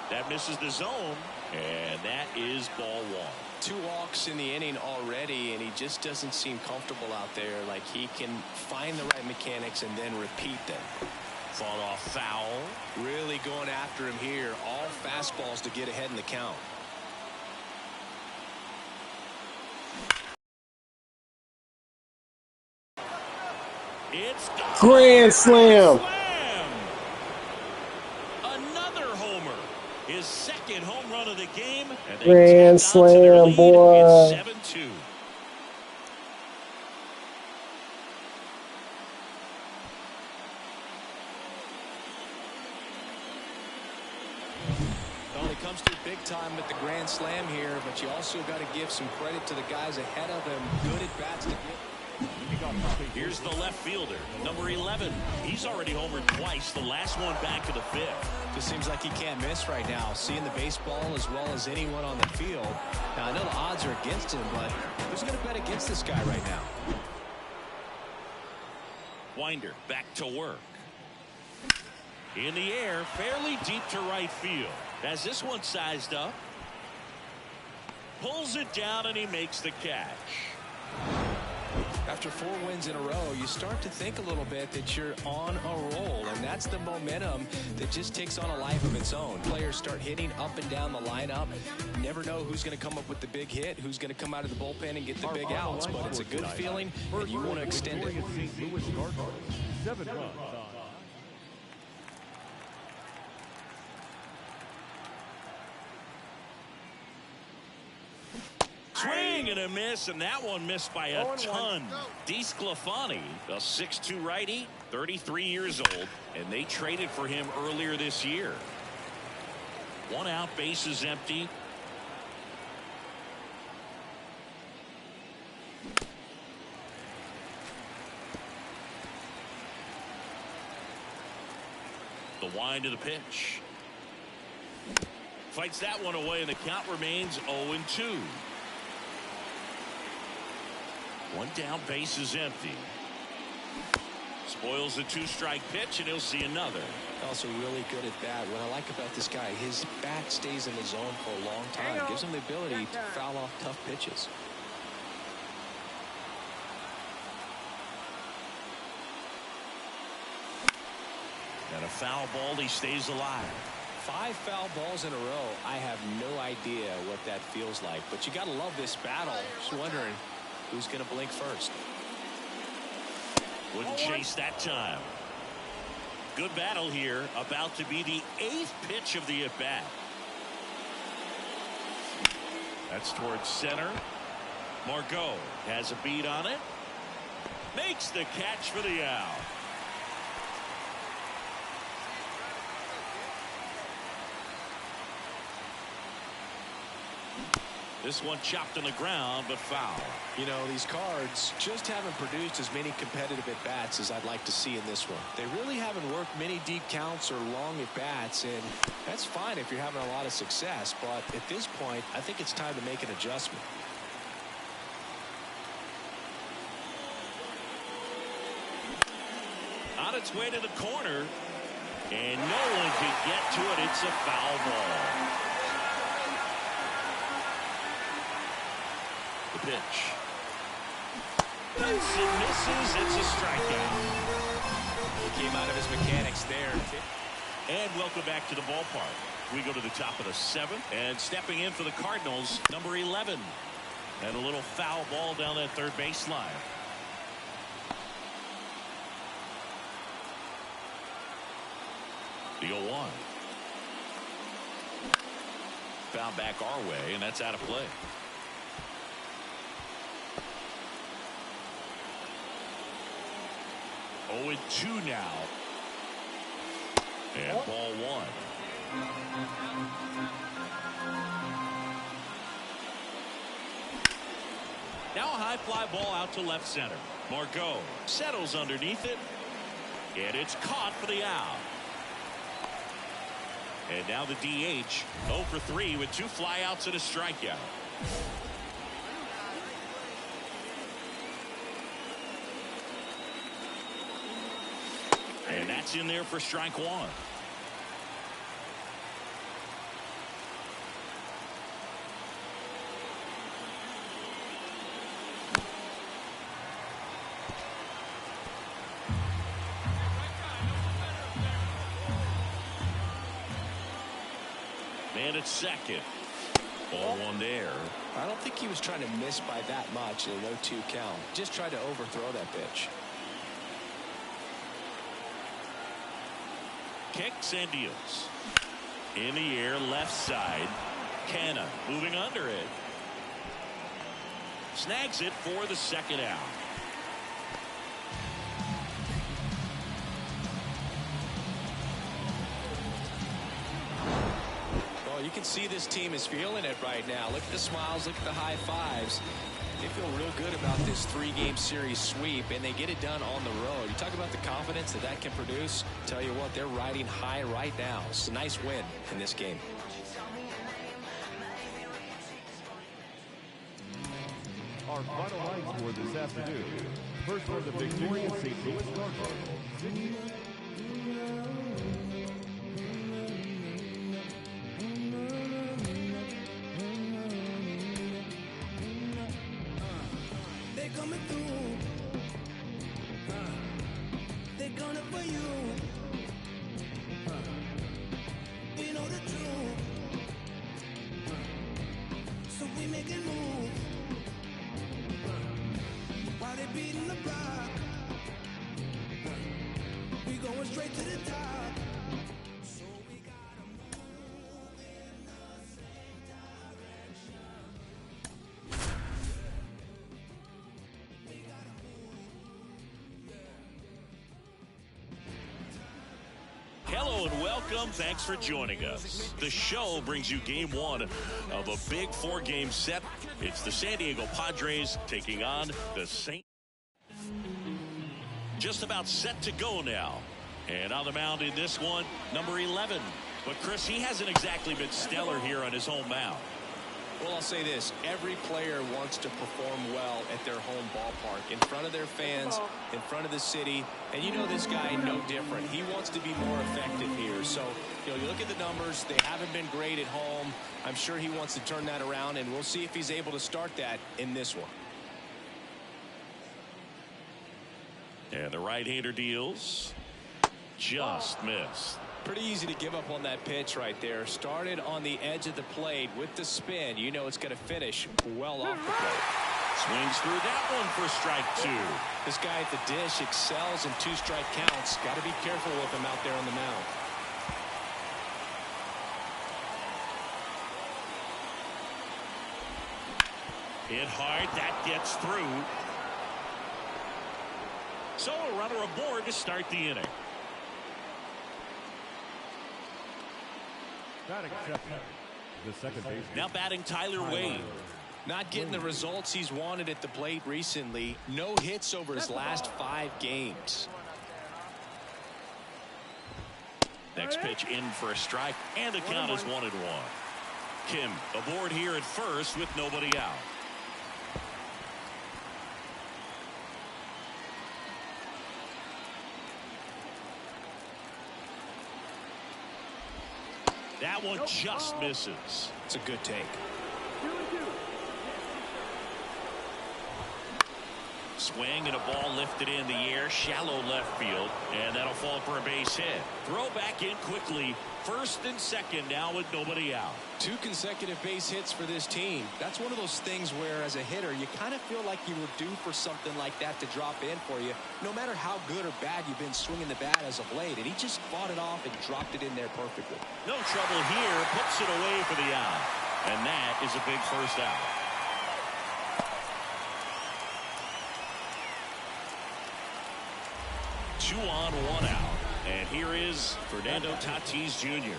That misses the zone. And that is ball 1. 2 walks in the inning already, and he just doesn't seem comfortable out there. Like he can find the right mechanics and then repeat them. Fought off foul. Really going after him here. All fastballs to get ahead in the count. It's Grand Slam. Another homer. His 2nd home run of the game. And Grand Slam, boy. 7-2. Well, he comes through big time with the grand slam here, but you also got to give some credit to the guys ahead of him. Good at bats to get. Here's the left fielder, number 11. He's already homered twice, the last one back to the 5th. Just seems like he can't miss right now, seeing the baseball as well as anyone on the field. Now, I know the odds are against him, but who's going to bet against this guy right now? Winder back to work. In the air, fairly deep to right field. As this one sized up. Pulls it down, and he makes the catch. After 4 wins in a row, you start to think a little bit that you're on a roll, and that's the momentum that just takes on a life of its own. Players start hitting up and down the lineup. You never know who's going to come up with the big hit, who's going to come out of the bullpen and get the big outs, but it's a good feeling, and you want to extend it. 7 runs. Swing and a a miss, and that one missed by a ton. DeSclafani, a 6'2 righty, 33 years old, and they traded for him earlier this year. 1 out, bases empty. The wind of the pitch. Fights that one away, and the count remains 0-2. 1 down, base is empty. Spoils the 2-strike pitch, and he'll see another. Also really good at bat. What I like about this guy, his bat stays in the zone for a long time. Gives him the ability to foul off tough pitches. And a foul ball, he stays alive. 5 foul balls in a row. I have no idea what that feels like, but you got to love this battle. Just wondering who's going to blink first. Wouldn't chase that time. Good battle here. About to be the 8th pitch of the at-bat. That's towards center. Margot has a beat on it. Makes the catch for the out. This one chopped on the ground, but foul. You know, these Cards just haven't produced as many competitive at-bats as I'd like to see in this one. They really haven't worked many deep counts or long at-bats, and that's fine if you're having a lot of success, but at this point, I think it's time to make an adjustment. On its way to the corner, and no one can get to it. It's a foul ball. The pitch. Hits and misses. It's a strikeout. He came out of his mechanics there. And welcome back to the ballpark. We go to the top of the 7th, and stepping in for the Cardinals, number 11. And a little foul ball down that third baseline. The 0-1. Foul back our way, and that's out of play. 0-2 now. And ball 1. Now a high fly ball out to left center. Margot settles underneath it. And it's caught for the out. And now the DH 0 for 3 with 2 flyouts and a strikeout. And that's in there for strike 1. Man at second. Ball 1 there. I don't think he was trying to miss by that much in a 0-2 count. Just tried to overthrow that pitch. Kicks and deals. In the air, left side. Canna moving under it. Snags it for the second out. Well, you can see this team is feeling it right now. Look at the smiles, look at the high fives. They feel real good about this 3-game series sweep, and they get it done on the road. You talk about the confidence that that can produce. Tell you what, they're riding high right now. It's a nice win in this game. Our final line score this afternoon. First for the victorious St. Louis Cardinals. Coming through, they're gonna for you. We know the truth, so we making moves while they beating the block. We going straight to the top. So we gotta move in the same direction. welcome. Thanks for joining us. The show brings you game one of a big 4-game set. It's the San Diego Padres taking on the Saint. Just about set to go now. And on the mound in this one, number 11. But Chris, he hasn't exactly been stellar here on his home mound. Well, I'll say this. Every player wants to perform well at their home ballpark, in front of their fans, in front of the city. And you know this guy, no different. He wants to be more effective here. So, you look at the numbers. They haven't been great at home. I'm sure he wants to turn that around, and we'll see if he's able to start that in this one. And the right-hander deals. Just missed. Pretty easy to give up on that pitch right there. Started on the edge of the plate with the spin. You know it's going to finish well off the plate. Swings through that one for strike 2. This guy at the dish excels in 2-strike counts. Got to be careful with him out there on the mound. Hit hard. That gets through. So a runner aboard to start the inning. The second base. Now batting Tyler Wade. Not getting the results he's wanted at the plate recently. No hits over his last 5 games. Next pitch in for a strike, and the count is 1-1. Kim aboard here at first with nobody out. That one just misses. It's a good take. Swing and a ball lifted in the air, shallow left field, and that'll fall for a base hit. Throw back in quickly. First and second now with nobody out. 2 consecutive base hits for this team. That's one of those things where as a hitter you kind of feel like you were due for something like that to drop in for you, no matter how good or bad you've been swinging the bat as of late. And he just fought it off and dropped it in there perfectly. No trouble here, puts it away for the out, and that is a big first out. Two on, 1 out. And here is Fernando Tatis Jr.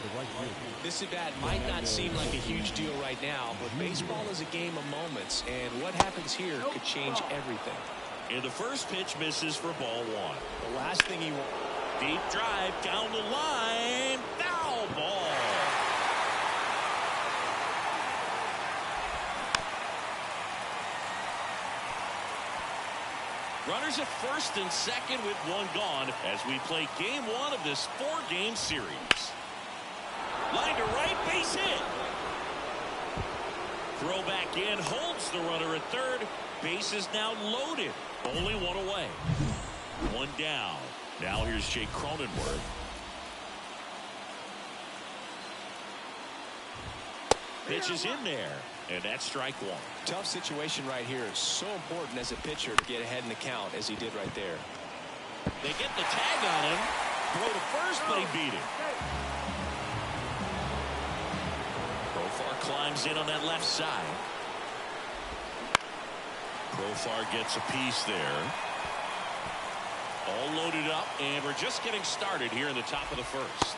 This at bat might not seem like a huge deal right now, but baseball is a game of moments, and what happens here could change everything. And the first pitch misses for ball 1. The last thing he wants. Deep drive down the line. Foul ball. Runners at first and second with 1 gone as we play game 1 of this 4-game series. Line to right, base hit. Throw back in, holds the runner at third. Base is now loaded. Only 1 away. 1 down. Now here's Jake Cronenworth. Pitch is in there, and that's strike 1. Tough situation right here. So important as a pitcher to get ahead in the count as he did right there. They get the tag on him. Throw to first, but he beat it. Profar climbs in on that left side. Profar gets a piece there. All loaded up, and we're just getting started here in the top of the first.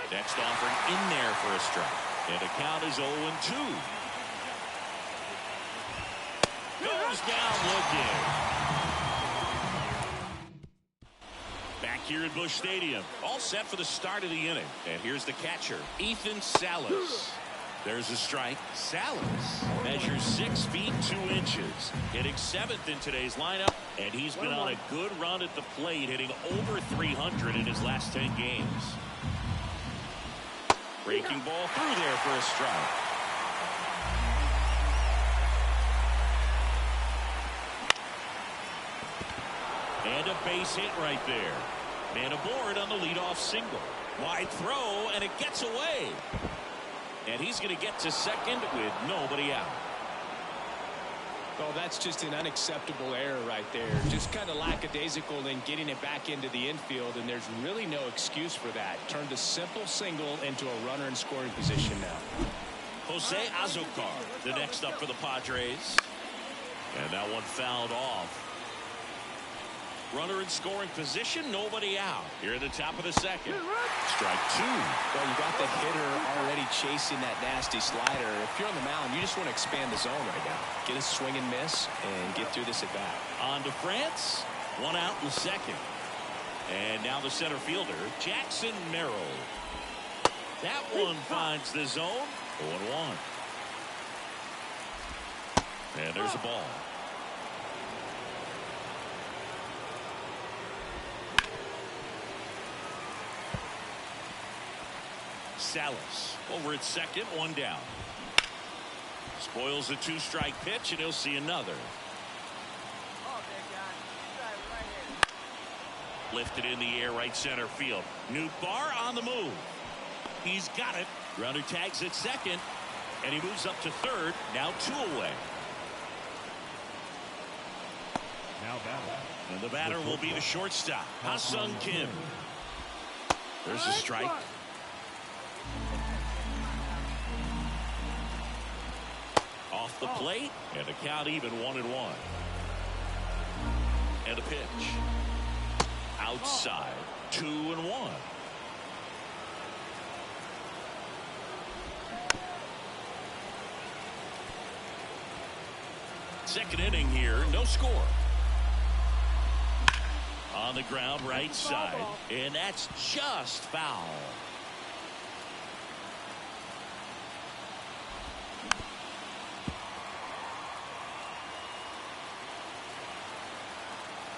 Next offering in there for a strike. And the count is 0-2. Goes down looking. Back here at Busch Stadium. All set for the start of the inning. And here's the catcher, Ethan Salas. There's a strike. Salas measures 6 feet 2 inches. Hitting 7th in today's lineup. And he's been on a good run at the plate, hitting over 300 in his last 10 games. Breaking ball through there for a strike. And a base hit right there. Man aboard on the leadoff single. Wide throw, and it gets away. And he's going to get to second with nobody out. Oh, that's just an unacceptable error right there. Just kind of lackadaisical in getting it back into the infield, and there's really no excuse for that. Turned a simple single into a runner in scoring position now. Jose Azocar, the next up for the Padres. And that one fouled off. Runner in scoring position, nobody out. Here at the top of the second. Strike two. Well, you got the hitter already chasing that nasty slider. If you're on the mound, you just want to expand the zone right now. Get a swing and miss and get through this at bat. On to France. One out in the second. And now the center fielder, Jackson Merrill. That one finds the zone. 0-1. And there's a ball. Salas over at second, one down. Spoils the two-strike pitch, and he'll see another. Lifted in the air, right center field. Nootbaar on the move. He's got it. Runner tags at second, and he moves up to third. Now two away. Now batter. And the batter will be the shortstop, Ha-Sung Kim. There's a strike. Off the plate, and the count even 1-1. And a pitch. Outside, 2-1. Second inning here, no score. On the ground, right side, and that's just foul.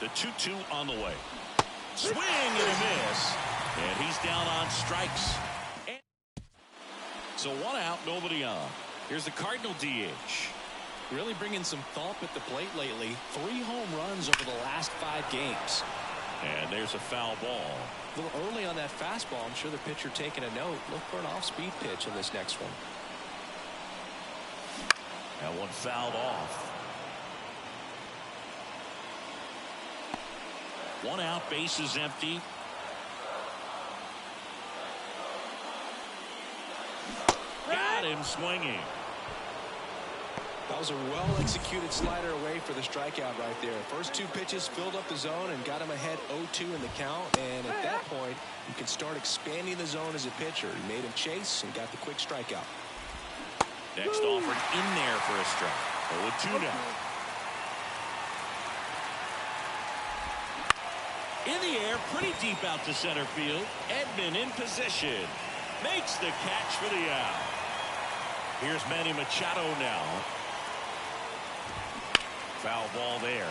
The 2-2 on the way. Swing and a miss. And he's down on strikes. And so one out, nobody on. Here's the Cardinal DH. Really bringing some thump at the plate lately. 3 home runs over the last 5 games. And there's a foul ball. A little early on that fastball. I'm sure the pitcher taking a note. Look for an off-speed pitch in this next one. That one fouled off. One out, bases empty. Got him swinging. That was a well-executed slider away for the strikeout right there. First 2 pitches filled up the zone and got him ahead 0-2 in the count. And at that point, you can start expanding the zone as a pitcher. He made him chase and got the quick strikeout. Next offered in there for a strike. 0-2 now. In the air, pretty deep out to center field. Edman in position. Makes the catch for the out. Here's Manny Machado now. Foul ball there.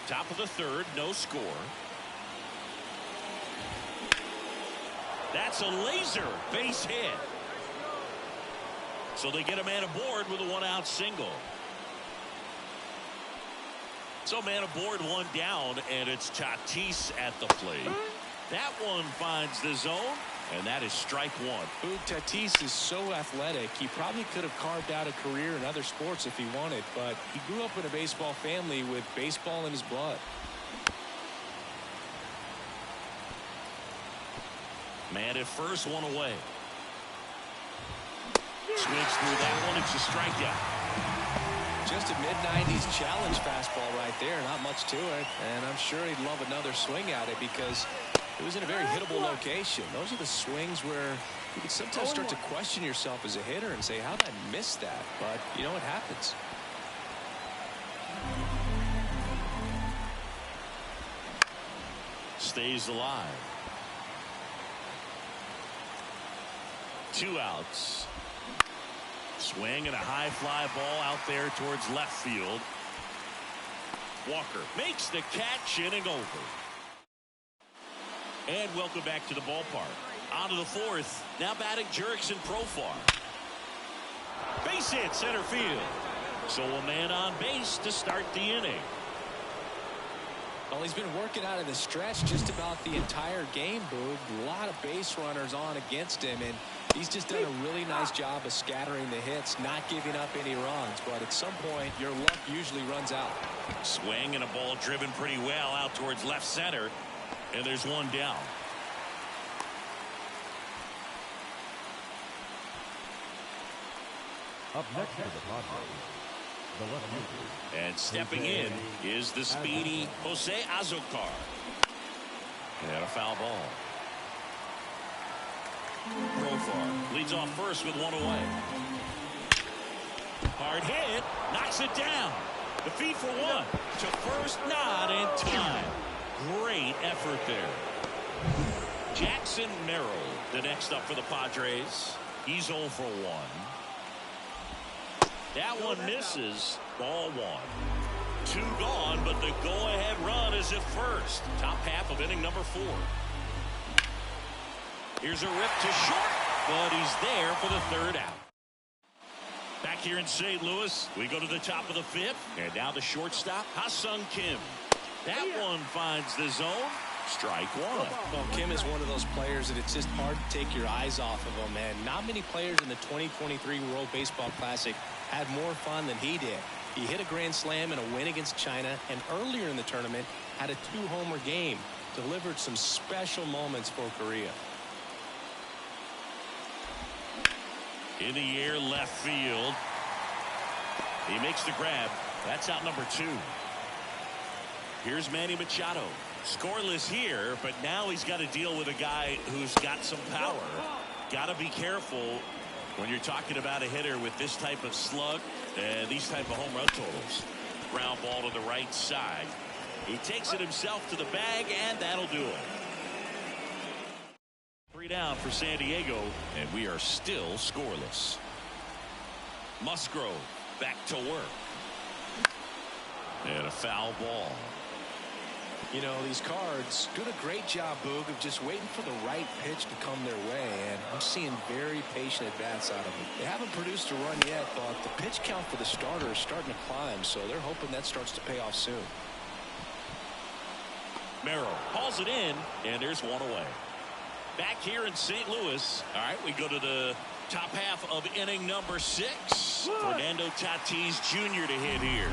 Top of the third, no score. That's a laser base hit. So they get a man aboard with a 1-out single. So man aboard, 1 down, and it's Tatis at the plate. That one finds the zone, and that is strike 1. Tatis is so athletic. He probably could have carved out a career in other sports if he wanted, but he grew up in a baseball family with baseball in his blood. Man at first, 1 away. Swings through that one. It's a strikeout. Just a mid-90s challenge fastball right there. Not much to it. And I'm sure he'd love another swing at it because it was in a very hittable location. Those are the swings where you can sometimes start to question yourself as a hitter and say, how did I miss that? But, you know, it happens. Stays alive. 2 outs. Swing and a high fly ball out there towards left field. Walker makes the catch, inning over. And welcome back to the ballpark. On to the 4th. Now batting Jurickson Profar. Base hit center field. So a man on base to start the inning. Well, he's been working out of the stretch just about the entire game, Boog. A lot of base runners on against him, and he's just done a really nice job of scattering the hits, not giving up any runs. But at some point, your luck usually runs out. Swing and a ball driven pretty well out towards left center, and there's 1 down. Up next for the Padres, The left fielder. And stepping in is the speedy Jose Azocar. And a foul ball. Profar leads off first with one away. Hard hit, knocks it down. The feed for one. To first, not in time. Great effort there. Jackson Merrill, the next up for the Padres. He's 0 for 1. That one misses. Ball 1. 2 gone, but the go-ahead run is at first. Top half of inning number 4. Here's a rip to short, but he's there for the 3rd out. Back here in St. Louis, we go to the top of the 5th, and now the shortstop, Ha-Sung Kim. That one finds the zone. Strike 1. Well, Kim is one of those players that it's just hard to take your eyes off of him, and not many players in the 2023 World Baseball Classic had more fun than he did. He hit a grand slam in a win against China, and earlier in the tournament had a 2-homer game. Delivered some special moments for Korea. In the air, left field. He makes the grab. That's out number 2. Here's Manny Machado. Scoreless here, but now he's got to deal with a guy who's got some power. Got to be careful when you're talking about a hitter with this type of slug and these type of home run totals. Ground ball to the right side. He takes it himself to the bag, and that'll do it. 3 down for San Diego, and we are still scoreless. Musgrove back to work. And a foul ball. You know, these Cards doing a great job, Boog, of just waiting for the right pitch to come their way, and I'm seeing very patient at-bats out of them. They haven't produced a run yet, but the pitch count for the starter is starting to climb, so they're hoping that starts to pay off soon. Merrill hauls it in, and there's one away. Back here in St. Louis. All right, we go to the top half of inning number 6. Fernando Tatis Jr. to hit here.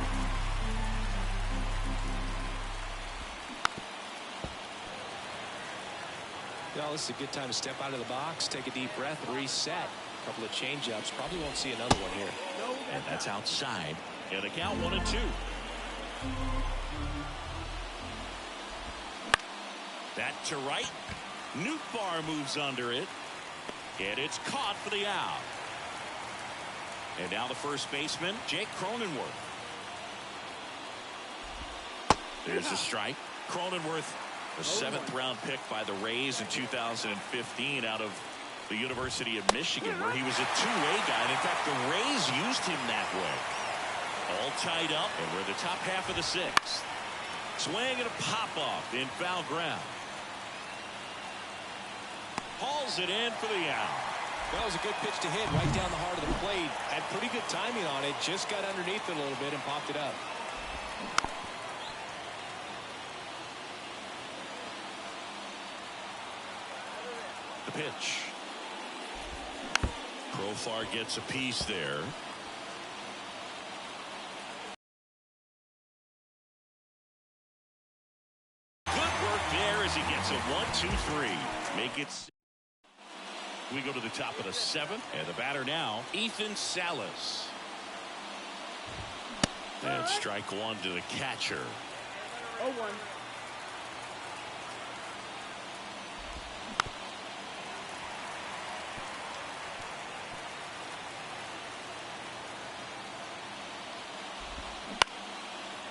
Well, this is a good time to step out of the box, take a deep breath, reset. A couple of changeups. Probably won't see another one here. And that's outside. And a count 1-2. That to right. Nootbaar moves under it. And it's caught for the out. And now the first baseman, Jake Cronenworth. There's the strike. Cronenworth, a 7th-round pick by the Rays in 2015 out of the University of Michigan, where he was a two-way guy. And in fact, the Rays used him that way. All tied up, and we're the top half of the 6th. Swing and a pop-off in foul ground. Hauls it in for the out. That was a good pitch to hit right down the heart of the plate. Had pretty good timing on it. Just got underneath it a little bit and popped it up. The pitch. Profar gets a piece there. Good work there as he gets a 1-2-3. Make it. We go to the top of the 7th, and the batter now, Ethan Salas. And strike 1 to the catcher. 0-1.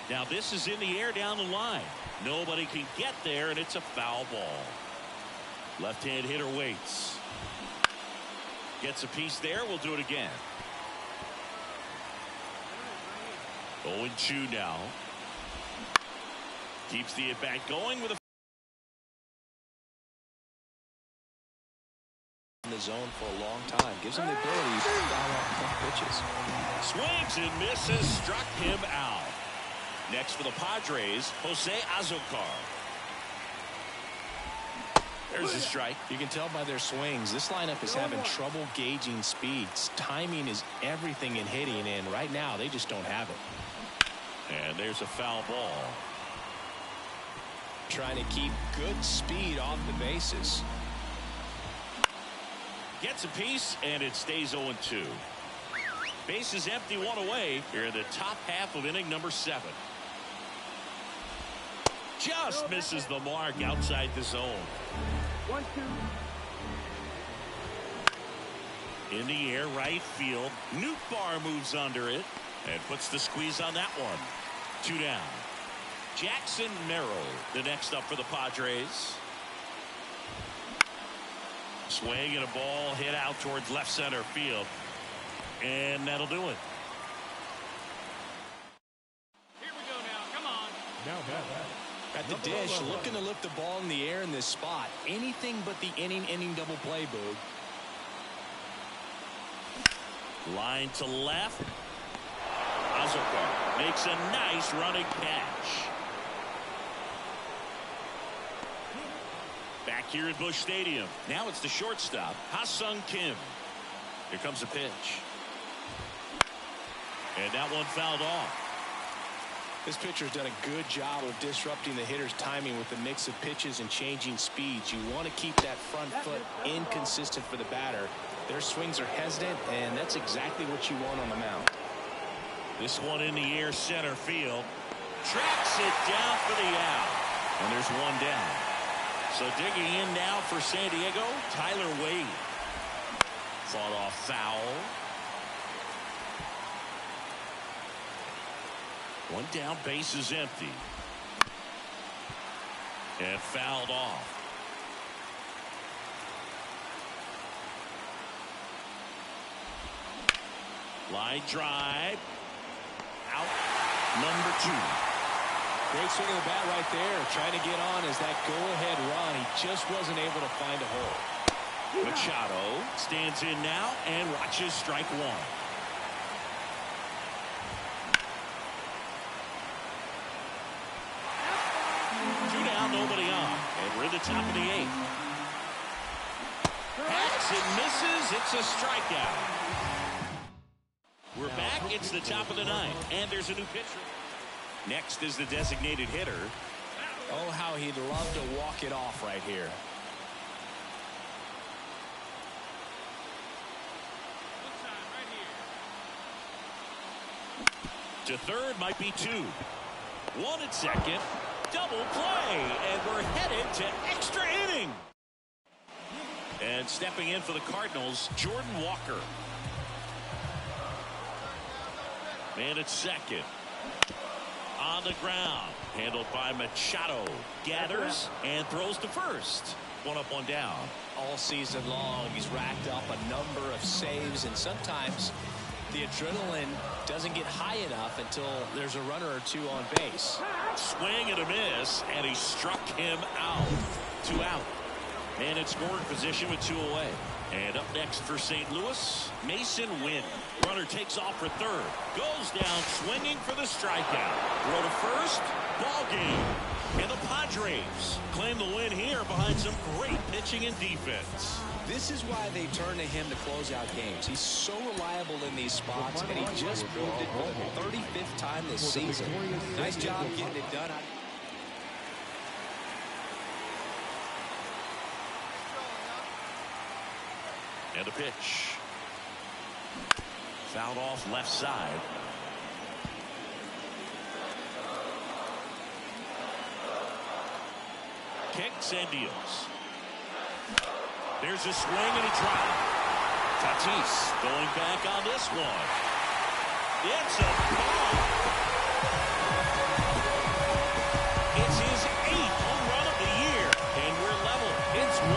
Now this is in the air down the line. Nobody can get there, and it's a foul ball. Left-hand hitter waits. Gets a piece there. We'll do it again. 0-2 now. Keeps the at-bat going with a in the zone for a long time. Gives him the ability to foul off tough pitches. swings and misses. Struck him out. Next for the Padres, Jose Azocar. There's a strike. You can tell by their swings, this lineup is having trouble gauging speeds. Timing is everything in hitting, and right now they just don't have it. And there's a foul ball. Trying to keep good speed off the bases. Gets a piece, and it stays 0-2. Base is empty, one away here in the top half of inning number 7. Just misses the mark outside the zone. 1-2. In the air, right field. Nootbaar moves under it and puts the squeeze on that one. 2 down. Jackson Merrill, the next up for the Padres. Swing and a ball hit out towards left center field. And that'll do it. Here we go now. Come on. Now that. At the dish, looking to lift the ball in the air in this spot. Anything but the inning double play, Boog. Line to left. Azoka makes a nice running catch. Back here at Busch Stadium. Now it's the shortstop, Ha-Sung Kim. Here comes a pitch. And that one fouled off. This pitcher's done a good job of disrupting the hitter's timing with the mix of pitches and changing speeds. You want to keep that front foot inconsistent for the batter. Their swings are hesitant, and that's exactly what you want on the mound. This one in the air, center field. Tracks it down for the out. And there's one down. So digging in now for San Diego, Tyler Wade. Fought off foul. One down, base is empty. And fouled off. Line drive. Out. Number 2. Great swing of the bat right there. Trying to get on as that go-ahead run. He just wasn't able to find a hole. Machado stands in now and watches strike 1. Nobody on, and we're in the top of the 8th. Hacks and misses. It's a strikeout. We're back. It's the top of the 9th, and there's a new pitcher. Next is the designated hitter. Oh, how he'd love to walk it off right here. To third might be 2. 1 at second. Double play, and we're headed to extra inning. And stepping in for the Cardinals, Jordan Walker. Man at second. On the ground, handled by Machado. Gathers and throws to first. 1 up, 1 down. All season long, he's racked up a number of saves, and sometimes the adrenaline doesn't get high enough until there's a runner or 2 on base. Swing and a miss, and he struck him out. 2 out. And in scoring position with 2 away. And up next for St. Louis, Mason Wynn. Runner takes off for third. Goes down swinging for the strikeout. Throw to first. Ball game. And the Padres claim the win here behind some great pitching and defense. This is why they turn to him to close out games. He's so reliable in these spots, and he just proved it for the 35th time this season. Nice job getting it done. And a pitch. Fouled off left side. Kicks and deals. There's a swing and a drive. Tatis going back on this one. It's a ball. It's his 8th home run of the year, and we're level. It's 1-1.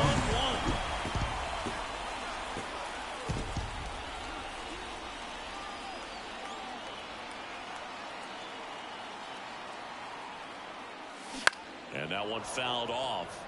And that one fouled off.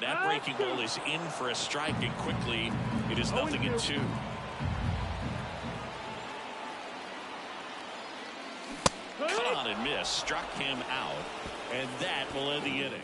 That breaking ball is in for a strike, and quickly it is 0-2. Cut on and miss, struck him out, and that will end the inning.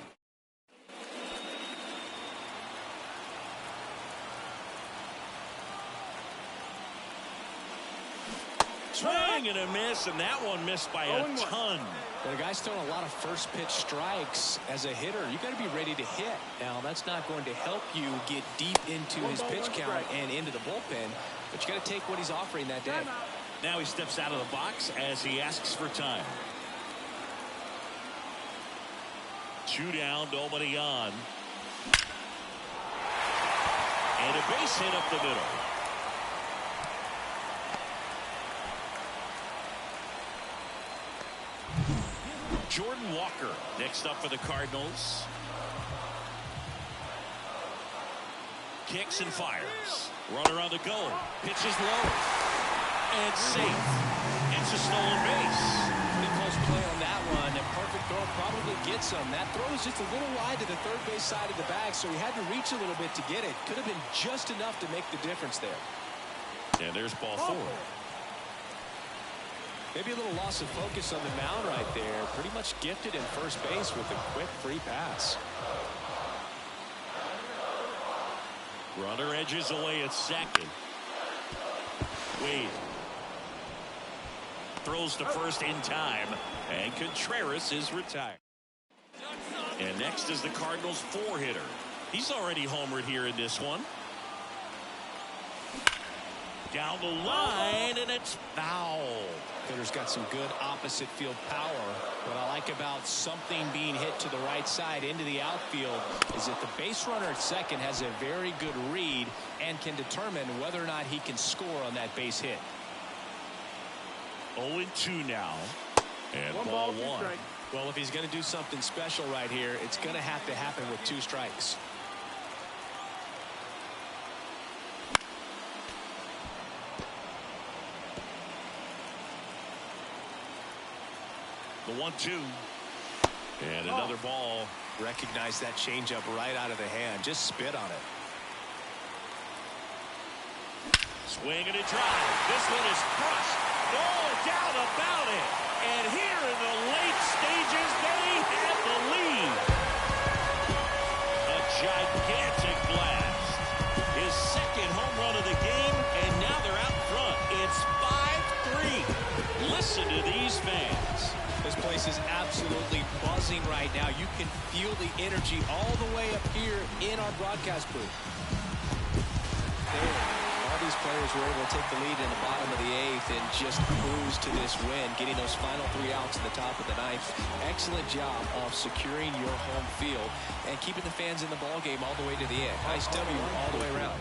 Swing swing and a miss, and that one missed by a ton. Well, the guy's throwing a lot of first pitch strikes as a hitter. You got to be ready to hit. Now, that's not going to help you get deep into his pitch count and into the bullpen, but you got to take what he's offering that day. Now he steps out of the box as he asks for time. 2 down, nobody on. And a base hit up the middle. Jordan Walker next up for the Cardinals. Kicks and fires. Runner on the go. Pitches low. And safe. It's a stolen base. Pretty close play on that one. A perfect throw probably gets him. That throw is just a little wide to the third base side of the bag, so he had to reach a little bit to get it. Could have been just enough to make the difference there. And there's ball 4. Maybe a little loss of focus on the mound right there. Pretty much gifted in first base with a quick free pass. Runner edges away at second. Wade throws to first in time, and Contreras is retired. And next is the Cardinals 4-hitter. He's already homered here in this one. Down the line, and it's foul. Hitter's got some good opposite field power. What I like about something being hit to the right side into the outfield is that the base runner at second has a very good read and can determine whether or not he can score on that base hit. 0-2 now. And ball 1. Well, if he's going to do something special right here, it's going to have to happen with 2 strikes. The 1-2. And another ball. Recognize that changeup right out of the hand. Just spit on it. Swing and a drive. This one is crushed. No doubt about it. And here in the late stages, they have the lead. A gigantic blast. His second home run of the game, and now they're out front. It's 5-3. Listen to these fans. This place is absolutely buzzing right now. You can feel the energy all the way up here in our broadcast booth. All these players were able to take the lead in the bottom of the 8th and just cruise to this win, getting those final 3 outs in the top of the 9th. Excellent job of securing your home field and keeping the fans in the ball game all the way to the end. Nice W all the way around.